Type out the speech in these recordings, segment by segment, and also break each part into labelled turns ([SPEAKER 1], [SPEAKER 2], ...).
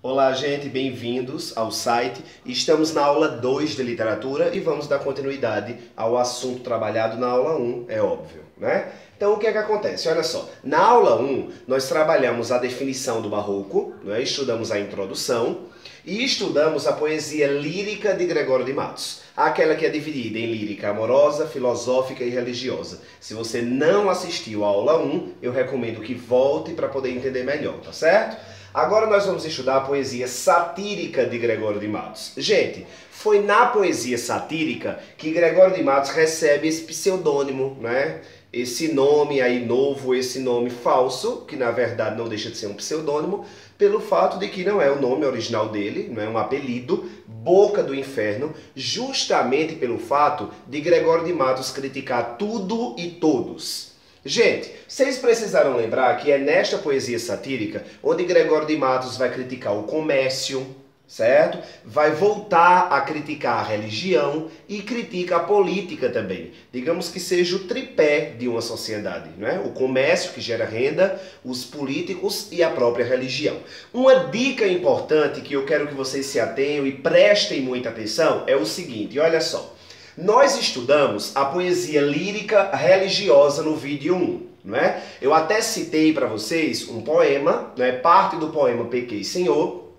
[SPEAKER 1] Olá, gente, bem-vindos ao site. Estamos na aula 2 de literatura e vamos dar continuidade ao assunto trabalhado na aula 1, é óbvio, né? Então, o que é que acontece? Olha só, na aula 1, nós trabalhamos a definição do barroco, né? Estudamos a introdução e estudamos a poesia lírica de Gregório de Matos, aquela que é dividida em lírica amorosa, filosófica e religiosa. Se você não assistiu à aula 1, eu recomendo que volte para poder entender melhor, tá certo? Agora nós vamos estudar a poesia satírica de Gregório de Matos. Gente, foi na poesia satírica que Gregório de Matos recebe esse pseudônimo, né? Esse nome aí novo, esse nome falso, que na verdade não deixa de ser um pseudônimo, pelo fato de que não é o nome original dele, não é um apelido, Boca do Inferno, justamente pelo fato de Gregório de Matos criticar tudo e todos. Gente, vocês precisaram lembrar que é nesta poesia satírica onde Gregório de Matos vai criticar o comércio, certo? Vai voltar a criticar a religião e critica a política também. Digamos que seja o tripé de uma sociedade, não é? O comércio que gera renda, os políticos e a própria religião. Uma dica importante que eu quero que vocês se atenham e prestem muita atenção é o seguinte, olha só. Nós estudamos a poesia lírica religiosa no vídeo 1, não é? Eu até citei para vocês um poema, né, parte do poema Pequei, Senhor,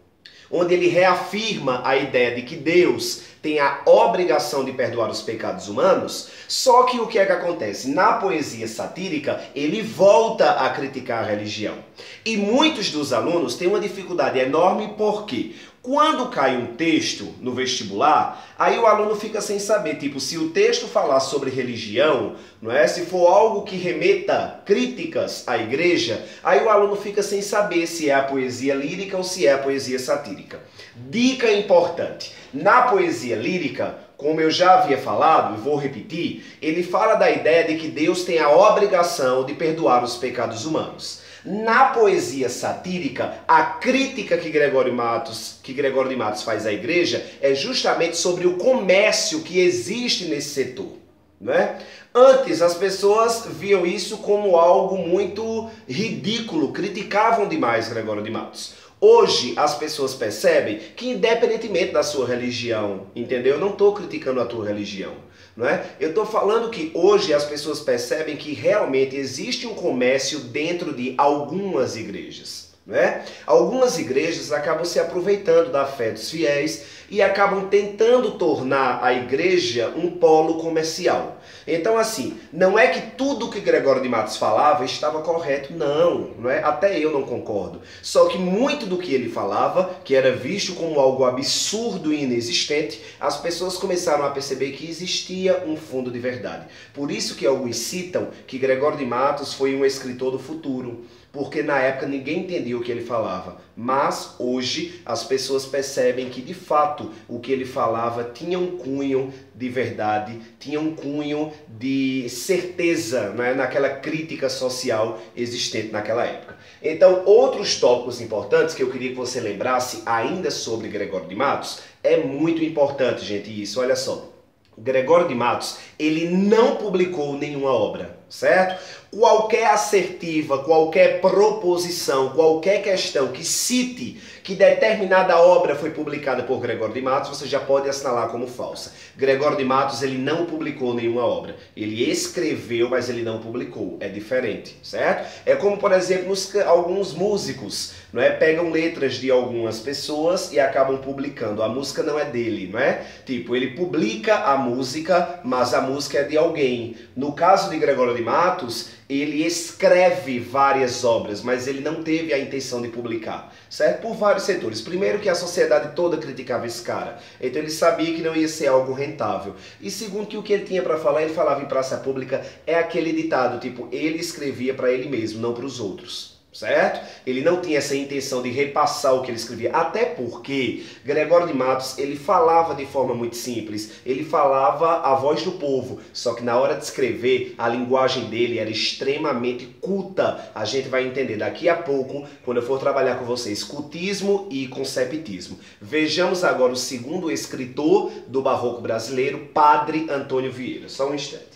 [SPEAKER 1] onde ele reafirma a ideia de que Deus tem a obrigação de perdoar os pecados humanos, só que o que é que acontece? Na poesia satírica, ele volta a criticar a religião. E muitos dos alunos têm uma dificuldade enorme porque quando cai um texto no vestibular, aí o aluno fica sem saber, tipo, se o texto falar sobre religião, não é? Se for algo que remeta críticas à igreja, aí o aluno fica sem saber se é a poesia lírica ou se é a poesia satírica. Dica importante, na poesia lírica, como eu já havia falado e vou repetir, ele fala da ideia de que Deus tem a obrigação de perdoar os pecados humanos. Na poesia satírica, a crítica que Gregório de Matos faz à igreja é justamente sobre o comércio que existe nesse setor, né? Antes, as pessoas viam isso como algo muito ridículo, criticavam demais Gregório de Matos. Hoje, as pessoas percebem que independentemente da sua religião, entendeu? Eu não estou criticando a tua religião, não é? Eu estou falando que hoje as pessoas percebem que realmente existe um comércio dentro de algumas igrejas, não é? Algumas igrejas acabam se aproveitando da fé dos fiéis e acabam tentando tornar a igreja um polo comercial. Então, assim, não é que tudo que Gregório de Matos falava estava correto, não é? Até eu não concordo. Só que muito do que ele falava, que era visto como algo absurdo e inexistente, as pessoas começaram a perceber que existia um fundo de verdade. Por isso que alguns citam que Gregório de Matos foi um escritor do futuro, porque na época ninguém entendia o que ele falava. Mas hoje as pessoas percebem que de fato o que ele falava tinha um cunho de verdade, tinha um cunho de certeza, né, naquela crítica social existente naquela época. Então, outros tópicos importantes que eu queria que você lembrasse ainda sobre Gregório de Matos, é muito importante, gente, isso, olha só. Gregório de Matos, ele não publicou nenhuma obra, certo? Qualquer assertiva, qualquer proposição, qualquer questão que cite que determinada obra foi publicada por Gregório de Matos, você já pode assinalar como falsa. Gregório de Matos, ele não publicou nenhuma obra. Ele escreveu, mas ele não publicou. É diferente, certo? É como, por exemplo, alguns músicos, não é? Pegam letras de algumas pessoas e acabam publicando. A música não é dele, não é? Tipo, ele publica a música, mas a música é de alguém. No caso de Gregório de Matos, ele escreve várias obras, mas ele não teve a intenção de publicar, certo? Por vários setores. Primeiro que a sociedade toda criticava esse cara, então ele sabia que não ia ser algo rentável. E segundo que o que ele tinha para falar, ele falava em praça pública, é aquele ditado, tipo, ele escrevia para ele mesmo, não para os outros. Certo? Ele não tinha essa intenção de repassar o que ele escrevia, até porque Gregório de Matos, ele falava de forma muito simples, ele falava a voz do povo, só que na hora de escrever, a linguagem dele era extremamente culta. A gente vai entender daqui a pouco, quando eu for trabalhar com vocês, cultismo e conceptismo. Vejamos agora o segundo escritor do barroco brasileiro, Padre Antônio Vieira. Só um instante.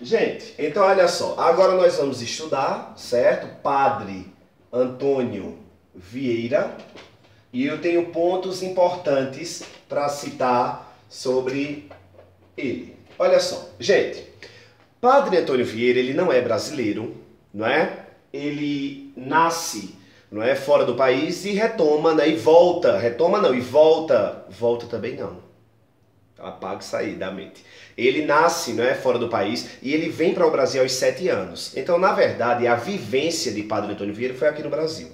[SPEAKER 1] Gente, então olha só, agora nós vamos estudar, certo? Padre Antônio Vieira, e eu tenho pontos importantes para citar sobre ele. Olha só, gente, Padre Antônio Vieira, ele não é brasileiro, não é? Ele nasce, não é, fora do país e retoma, né, e volta, retoma não, e volta também não. Apaga isso aí da mente. Ele nasce, não é, fora do país e ele vem para o Brasil aos 7 anos. Então, na verdade, a vivência de Padre Antônio Vieira foi aqui no Brasil.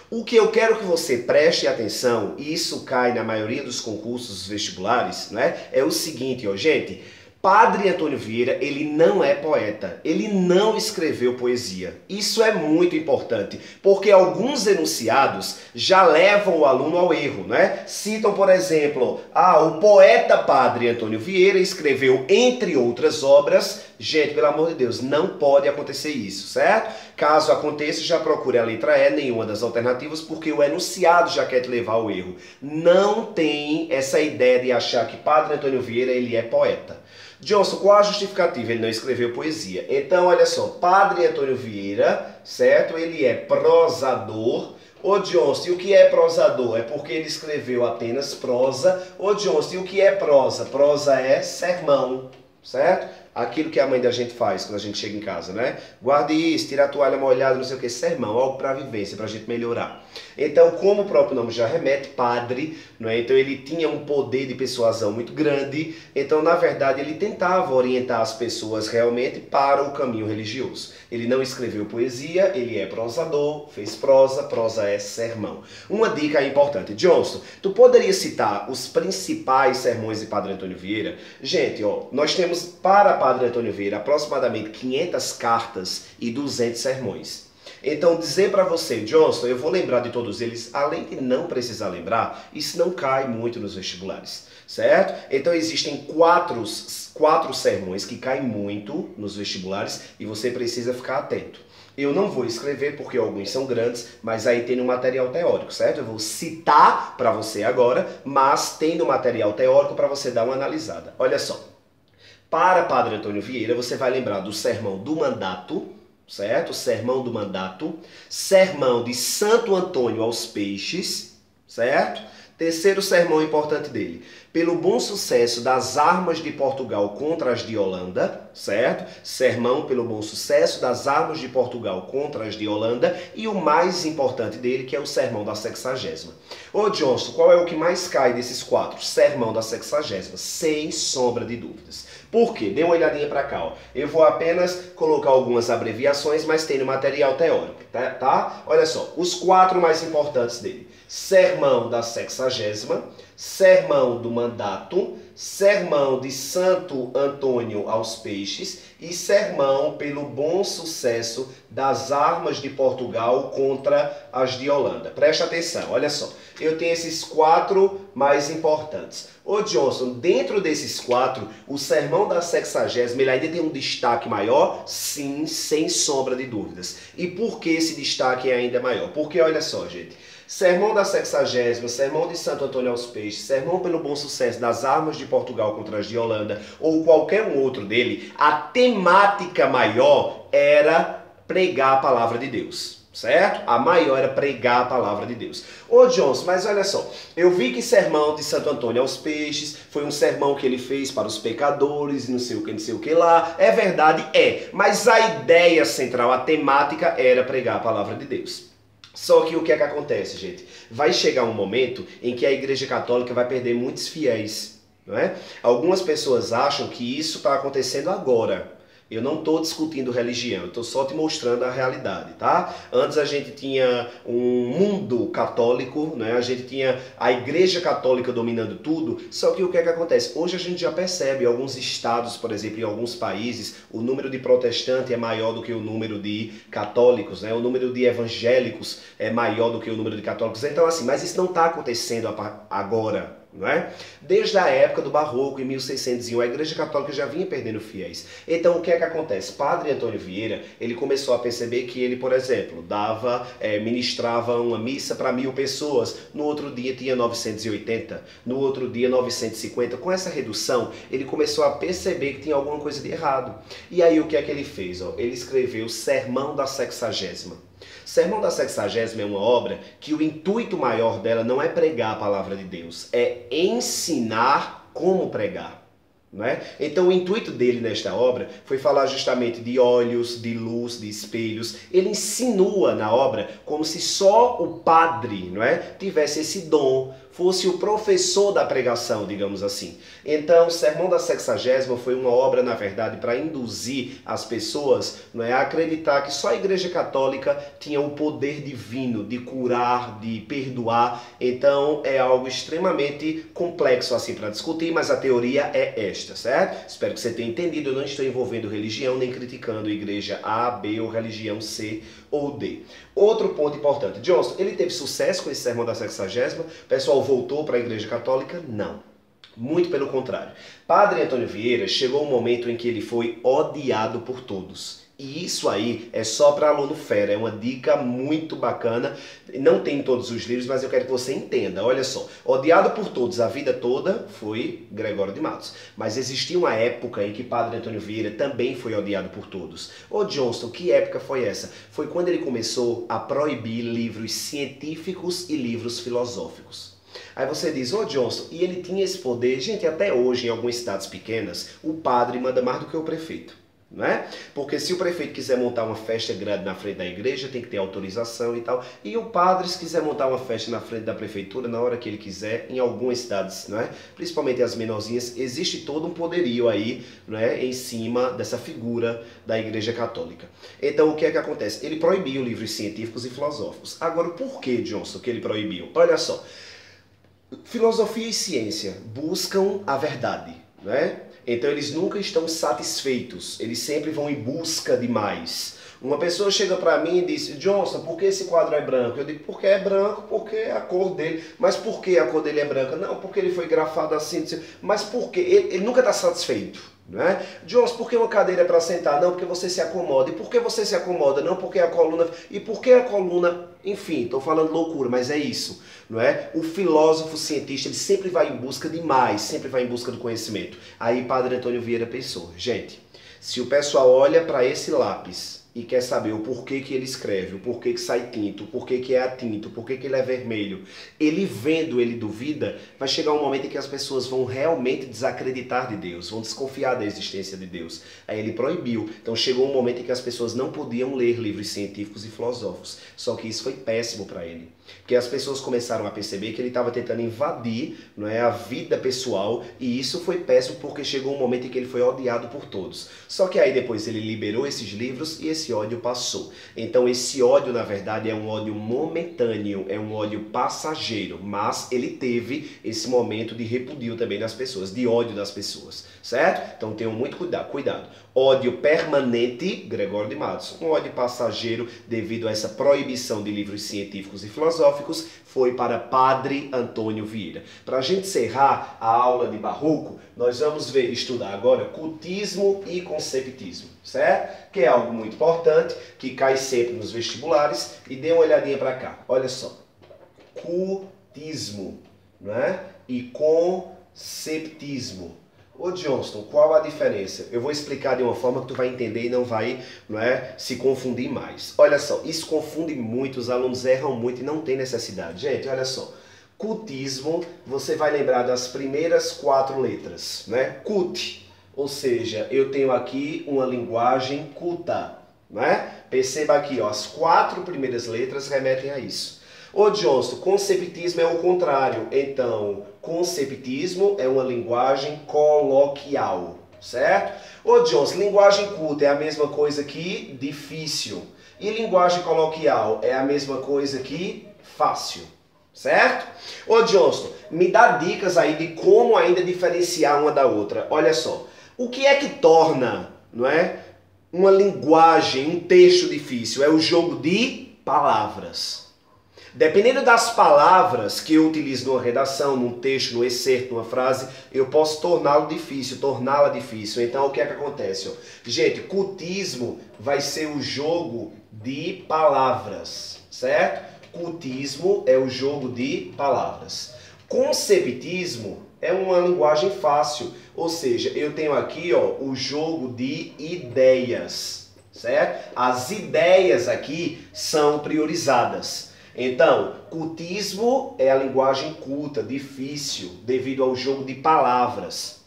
[SPEAKER 1] O que eu quero que você preste atenção, e isso cai na maioria dos concursos vestibulares, né, é o seguinte, ó, gente. Padre Antônio Vieira, ele não é poeta, ele não escreveu poesia. Isso é muito importante, porque alguns enunciados já levam o aluno ao erro, né? Citam, por exemplo, o poeta Padre Antônio Vieira escreveu, entre outras obras. Gente, pelo amor de Deus, não pode acontecer isso, certo? Caso aconteça, já procure a letra E, nenhuma das alternativas, porque o enunciado já quer te levar ao erro. Não tem essa ideia de achar que Padre Antônio Vieira, ele é poeta. Johnson, qual a justificativa? Ele não escreveu poesia. Então, olha só, Padre Antônio Vieira, certo? Ele é prosador. Ô Johnson, e o que é prosador? É porque ele escreveu apenas prosa. Ô Johnson, e o que é prosa? Prosa é sermão, certo? Aquilo que a mãe da gente faz quando a gente chega em casa, né? Guarde isso, tira a toalha molhada, não sei o que, sermão, algo para a vivência, para a gente melhorar. Então, como o próprio nome já remete, padre, não é? Então ele tinha um poder de persuasão muito grande, então na verdade ele tentava orientar as pessoas realmente para o caminho religioso. Ele não escreveu poesia, ele é prosador, fez prosa, prosa é sermão. Uma dica importante, Johnson, tu poderia citar os principais sermões de Padre Antônio Vieira? Gente, ó, nós temos para Padre Antônio Vieira aproximadamente 500 cartas e 200 sermões. Então, dizer para você, Johnson, eu vou lembrar de todos eles, além de não precisar lembrar, isso não cai muito nos vestibulares, certo? Então, existem quatro sermões que caem muito nos vestibulares e você precisa ficar atento. Eu não vou escrever porque alguns são grandes, mas aí tem no material teórico, certo? Eu vou citar para você agora, mas tem no material teórico para você dar uma analisada. Olha só. Para Padre Antônio Vieira, você vai lembrar do Sermão do Mandato, certo? Sermão do Mandato. Sermão de Santo Antônio aos Peixes, certo? Terceiro sermão importante dele. Pelo bom sucesso das armas de Portugal contra as de Holanda, certo? Sermão pelo bom sucesso das armas de Portugal contra as de Holanda. E o mais importante dele, que é o Sermão da Sexagésima. Ô Johnson, qual é o que mais cai desses quatro? Sermão da Sexagésima, sem sombra de dúvidas. Por quê? Dê uma olhadinha para cá, ó. Eu vou apenas colocar algumas abreviações, mas tem no material teórico, tá? Olha só, os quatro mais importantes dele. Sermão da Sexagésima, Sermão do Mandato, Sermão de Santo Antônio aos Peixes e Sermão pelo bom sucesso das armas de Portugal contra as de Holanda. Preste atenção, olha só. Eu tenho esses quatro mais importantes. Ô Johnson, dentro desses quatro, o Sermão da Sexagésima, ele ainda tem um destaque maior? Sim, sem sombra de dúvidas. E por que esse destaque é ainda maior? Porque, olha só, gente, Sermão da Sexagésima, Sermão de Santo Antônio aos Peixes, Sermão pelo bom sucesso das armas de Portugal contra as de Holanda, ou qualquer um outro dele, a temática maior era pregar a palavra de Deus. Certo? A maior era pregar a palavra de Deus. Ô Johnson, mas olha só, eu vi que sermão de Santo Antônio aos Peixes foi um sermão que ele fez para os pecadores, não sei o que lá. É verdade? É. Mas a ideia central, a temática era pregar a palavra de Deus. Só que o que é que acontece, gente? Vai chegar um momento em que a Igreja Católica vai perder muitos fiéis, não é? Algumas pessoas acham que isso está acontecendo agora. Eu não estou discutindo religião, eu estou só te mostrando a realidade, tá? Antes a gente tinha um mundo católico, né? A gente tinha a Igreja Católica dominando tudo, só que o que é que acontece? Hoje a gente já percebe, em alguns estados, por exemplo, em alguns países, o número de protestantes é maior do que o número de católicos, né? O número de evangélicos é maior do que o número de católicos. Então assim, mas isso não está acontecendo agora. não é? Desde a época do Barroco, em 1601, a Igreja Católica já vinha perdendo fiéis. Então, o que é que acontece? Padre Antônio Vieira, ele começou a perceber que ele, por exemplo, ministrava uma missa para 1000 pessoas, no outro dia tinha 980, no outro dia 950. Com essa redução, ele começou a perceber que tinha alguma coisa de errado. E aí, o que é que ele fez? Ele escreveu o Sermão da Sexagésima. Sermão da Sexagésima é uma obra que o intuito maior dela não é pregar a palavra de Deus, é ensinar como pregar. Não é? Então o intuito dele nesta obra foi falar justamente de olhos, de luz, de espelhos. Ele insinua na obra como se só o padre, não é, tivesse esse dom, fosse o professor da pregação, digamos assim. Então, o Sermão da Sexagésima foi uma obra, na verdade, para induzir as pessoas, não é, a acreditar que só a Igreja Católica tinha o poder divino de curar, de perdoar. Então, é algo extremamente complexo assim para discutir, mas a teoria é esta, certo? Espero que você tenha entendido. Eu não estou envolvendo religião, nem criticando igreja A, B ou religião C ou D. Outro ponto importante. Johnston, ele teve sucesso com esse Sermão da Sexagésima? O pessoal voltou para a Igreja Católica? Não. Muito pelo contrário. Padre Antônio Vieira chegou um momento em que ele foi odiado por todos. E isso aí é só para aluno fera, é uma dica muito bacana. Não tem em todos os livros, mas eu quero que você entenda. Olha só, odiado por todos a vida toda foi Gregório de Matos. Mas existia uma época em que Padre Antônio Vieira também foi odiado por todos. Ô Johnston, que época foi essa? Foi quando ele começou a proibir livros científicos e livros filosóficos. Aí você diz, ô Johnston, e ele tinha esse poder? Gente, até hoje em algumas cidades pequenas, o padre manda mais do que o prefeito. Não é? Porque se o prefeito quiser montar uma festa grande na frente da igreja, tem que ter autorização e tal. E o padre, se quiser montar uma festa na frente da prefeitura, na hora que ele quiser, em algumas cidades, não é? Principalmente as menorzinhas, existe todo um poderio aí, não é? Em cima dessa figura da Igreja Católica. Então, o que é que acontece? Ele proibiu livros científicos e filosóficos. Agora, por que, Johnston, que ele proibiu? Olha só, filosofia e ciência buscam a verdade, não é? Então eles nunca estão satisfeitos, eles sempre vão em busca de mais. Uma pessoa chega para mim e diz, Johnston, por que esse quadro é branco? Eu digo, porque é branco, porque é a cor dele. Mas por que a cor dele é branca? Não, porque ele foi grafado assim. Mas por quê? Ele nunca está satisfeito. Não é? Johnston, por que uma cadeira é para sentar? Não, porque você se acomoda. E por que você se acomoda? Não, porque a coluna... E por que a coluna... Enfim, estou falando loucura, mas é isso. Não é? O filósofo cientista, ele sempre vai em busca de mais, sempre vai em busca do conhecimento. Aí Padre Antônio Vieira pensou, gente, se o pessoal olha para esse lápis e quer saber o porquê que ele escreve, o porquê que sai tinto, o porquê que é a tinta, o porquê que ele é vermelho, ele vendo, ele duvida, vai chegar um momento em que as pessoas vão realmente desacreditar de Deus, vão desconfiar da existência de Deus. Aí ele proibiu. Então chegou um momento em que as pessoas não podiam ler livros científicos e filosóficos. Só que isso foi péssimo para ele. Porque as pessoas começaram a perceber que ele estava tentando invadir, não é, a vida pessoal, e isso foi péssimo porque chegou um momento em que ele foi odiado por todos. Só que aí depois ele liberou esses livros e esse ódio passou. Então esse ódio, na verdade, é um ódio momentâneo, é um ódio passageiro, mas ele teve esse momento de repudio também das pessoas, de ódio das pessoas, certo? Então tenham muito cuidado. Ódio permanente, Gregório de Matos. Um ódio passageiro devido a essa proibição de livros científicos e filosóficos foi para Padre Antônio Vieira. Para a gente encerrar a aula de Barroco, nós vamos estudar agora cultismo e conceptismo, certo? Que é algo muito importante, que cai sempre nos vestibulares. E dê uma olhadinha para cá, olha só. Cultismo, não é? E conceptismo. Ô Johnston, qual a diferença? Eu vou explicar de uma forma que tu vai entender e não vai, não é, se confundir mais. Olha só, isso confunde muito, os alunos erram muito e não tem necessidade. Gente, olha só, cultismo, você vai lembrar das primeiras 4 letras, né? Cult, ou seja, eu tenho aqui uma linguagem culta, né? Perceba aqui, ó, as 4 primeiras letras remetem a isso. Ô Johnston, conceptismo é o contrário. Então, conceptismo é uma linguagem coloquial, certo? Ô Johnston, linguagem culta é a mesma coisa que difícil. E linguagem coloquial é a mesma coisa que fácil, certo? Ô Johnston, me dá dicas aí de como ainda diferenciar uma da outra. Olha só, o que é que torna, não é, uma linguagem, um texto difícil? É o jogo de palavras. Dependendo das palavras que eu utilizo numa redação, num texto, num excerto, numa frase, eu posso torná-la difícil. Então, o que é que acontece? Ó? Gente, cultismo vai ser o jogo de palavras, certo? Cultismo é o jogo de palavras. Conceptismo é uma linguagem fácil, ou seja, eu tenho aqui ó, o jogo de ideias, certo? As ideias aqui são priorizadas. Então, cultismo é a linguagem culta, difícil, devido ao jogo de palavras.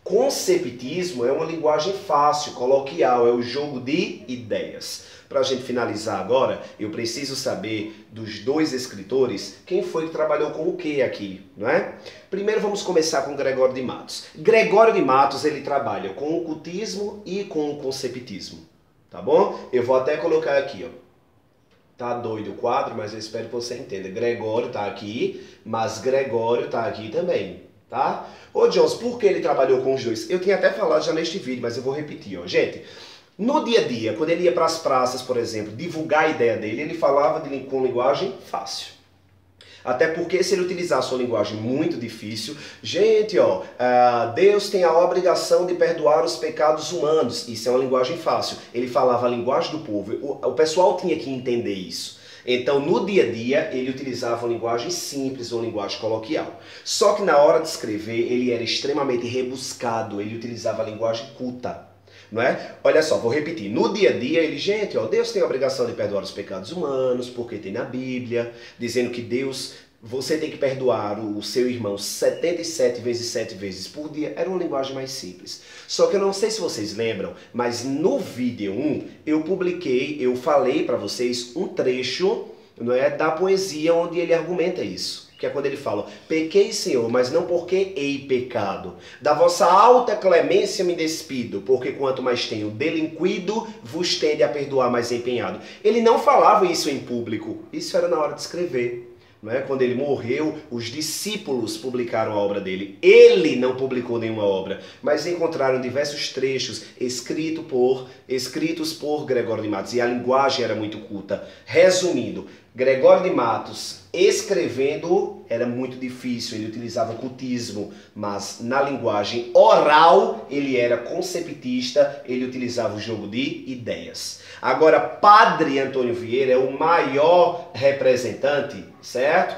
[SPEAKER 1] Conceptismo é uma linguagem fácil, coloquial, é o jogo de ideias. Para a gente finalizar agora, eu preciso saber dos dois escritores quem foi que trabalhou com o que aqui, não é? Primeiro vamos começar com Gregório de Matos. Gregório de Matos ele trabalha com o cultismo e com o conceptismo, tá bom? Eu vou até colocar aqui, ó. Tá doido o quadro, mas eu espero que você entenda. Gregório tá aqui, mas Gregório tá aqui também, tá? Ô Jones, por que ele trabalhou com os dois? Eu tinha até falado já neste vídeo, mas eu vou repetir, ó. Gente, no dia a dia, quando ele ia para as praças, por exemplo, divulgar a ideia dele, ele falava com linguagem fácil. Até porque se ele utilizasse uma linguagem muito difícil, gente, ó, Deus tem a obrigação de perdoar os pecados humanos. Isso é uma linguagem fácil. Ele falava a linguagem do povo. O pessoal tinha que entender isso. Então, no dia a dia, ele utilizava uma linguagem simples, uma linguagem coloquial. Só que na hora de escrever, ele era extremamente rebuscado. Ele utilizava a linguagem culta. Não é? Olha só, vou repetir. No dia a dia, ele, gente, ó, Deus tem a obrigação de perdoar os pecados humanos, porque tem na Bíblia, dizendo que Deus, você tem que perdoar o seu irmão 77 vezes 7 vezes por dia. Era uma linguagem mais simples. Só que eu não sei se vocês lembram, mas no vídeo 1, eu falei para vocês um trecho, não é, da poesia onde ele argumenta isso. Que é quando ele fala, pequei, Senhor, mas não porque hei pecado. Da vossa alta clemência me despido, porque quanto mais tenho delinquido, vos tende a perdoar mais empenhado. Ele não falava isso em público, isso era na hora de escrever. Não é? Quando ele morreu, os discípulos publicaram a obra dele. Ele não publicou nenhuma obra, mas encontraram diversos trechos escritos por Gregório de Matos. E a linguagem era muito culta. Resumindo, Gregório de Matos escrevendo era muito difícil, ele utilizava cultismo, mas na linguagem oral ele era conceptista, ele utilizava o jogo de ideias. Agora, Padre Antônio Vieira é o maior representante, certo?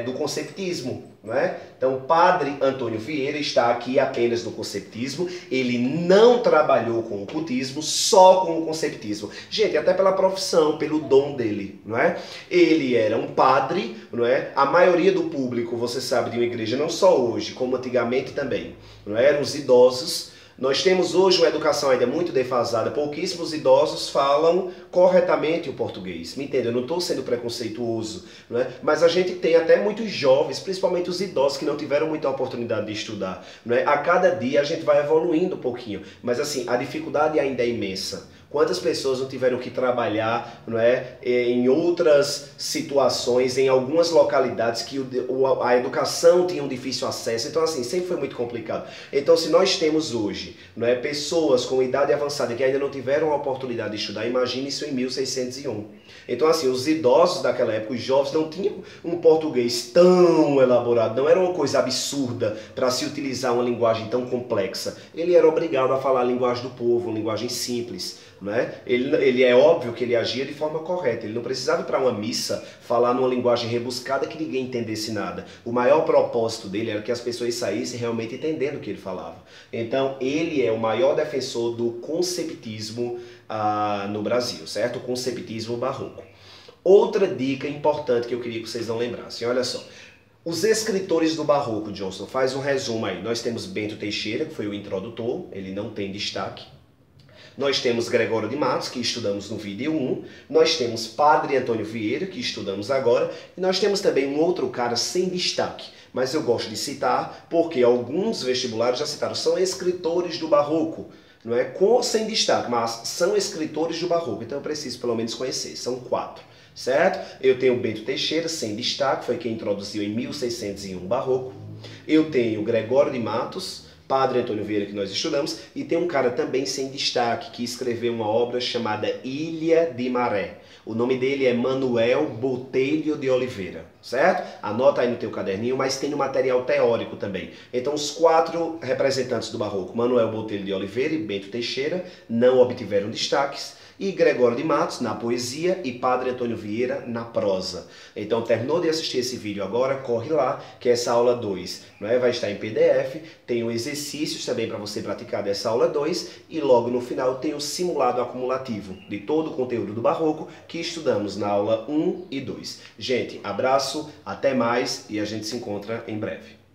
[SPEAKER 1] Do conceptismo, não é? Então, Padre Antônio Vieira está aqui apenas no conceptismo, ele não trabalhou com o cultismo, só com o conceptismo. Gente, até pela profissão, pelo dom dele, não é? Ele era um padre, não é? A maioria do público, você sabe, de uma igreja, não só hoje, como antigamente também, não é? Eram os idosos. Nós temos hoje uma educação ainda muito defasada, pouquíssimos idosos falam corretamente o português. Me entende? Eu não estou sendo preconceituoso, não é? Mas a gente tem até muitos jovens, principalmente os idosos, que não tiveram muita oportunidade de estudar. Não é? A cada dia a gente vai evoluindo um pouquinho, mas assim, a dificuldade ainda é imensa. Quantas pessoas não tiveram que trabalhar, não é, em outras situações, em algumas localidades que a educação tinha um difícil acesso. Então, assim, sempre foi muito complicado. Então, se nós temos hoje, não é, pessoas com idade avançada que ainda não tiveram a oportunidade de estudar, imagine isso em 1601. Então, assim, os idosos daquela época, os jovens, não tinham um português tão elaborado, não era uma coisa absurda para se utilizar uma linguagem tão complexa. Ele era obrigado a falar a linguagem do povo, uma linguagem simples. Não é? Ele é óbvio que ele agia de forma correta, ele não precisava ir para uma missa falar numa linguagem rebuscada que ninguém entendesse nada. O maior propósito dele era que as pessoas saíssem realmente entendendo o que ele falava. Então ele é o maior defensor do conceptismo no Brasil, certo? O conceptismo barroco. Outra dica importante que eu queria que vocês não lembrassem, olha só. Os escritores do barroco, Johnson, faz um resumo aí. Nós temos Bento Teixeira, que foi o introdutor, ele não tem destaque. Nós temos Gregório de Matos, que estudamos no vídeo 1. Nós temos Padre Antônio Vieira, que estudamos agora. E nós temos também um outro cara sem destaque. Mas eu gosto de citar porque alguns vestibulares já citaram. São escritores do barroco. Não é sem destaque, mas são escritores do barroco. Então eu preciso pelo menos conhecer. São 4. Certo? Eu tenho Bento Teixeira, sem destaque. Foi quem introduziu em 1601 o barroco. Eu tenho Gregório de Matos, Padre Antônio Vieira, que nós estudamos, e tem um cara também sem destaque, que escreveu uma obra chamada Ilha de Maré. O nome dele é Manuel Botelho de Oliveira, certo? Anota aí no teu caderninho, mas tem no material teórico também. Então os 4 representantes do Barroco, Manuel Botelho de Oliveira e Bento Teixeira, não obtiveram destaques, e Gregório de Matos na poesia e Padre Antônio Vieira na prosa. Então terminou de assistir esse vídeo agora, corre lá, que essa aula 2 não é? Vai estar em PDF, tem exercícios também para você praticar dessa aula 2 e logo no final tem o simulado acumulativo de todo o conteúdo do Barroco que estudamos na aula 1 e 2. Gente, abraço, até mais e a gente se encontra em breve.